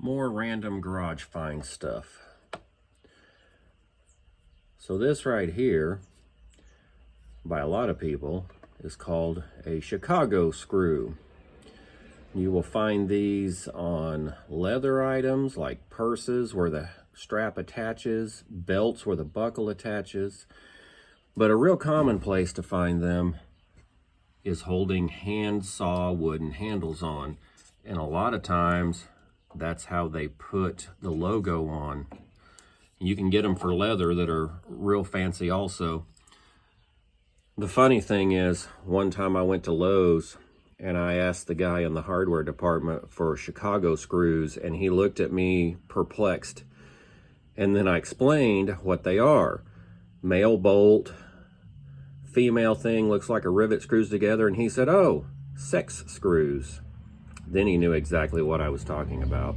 More random garage find stuff. So this right here, by a lot of people, is called a Chicago screw. You will find these on leather items like purses where the strap attaches, belts where the buckle attaches. But a real common place to find them is holding hand saw wooden handles on. And a lot of times that's how they put the logo on. You can get them for leather that are real fancy also. The funny thing is, one time I went to Lowe's and I asked the guy in the hardware department for Chicago screws, and he looked at me perplexed. And then I explained what they are. Male bolt, female thing, looks like a rivet screws together, and he said, "Oh, sex screws." Then he knew exactly what I was talking about.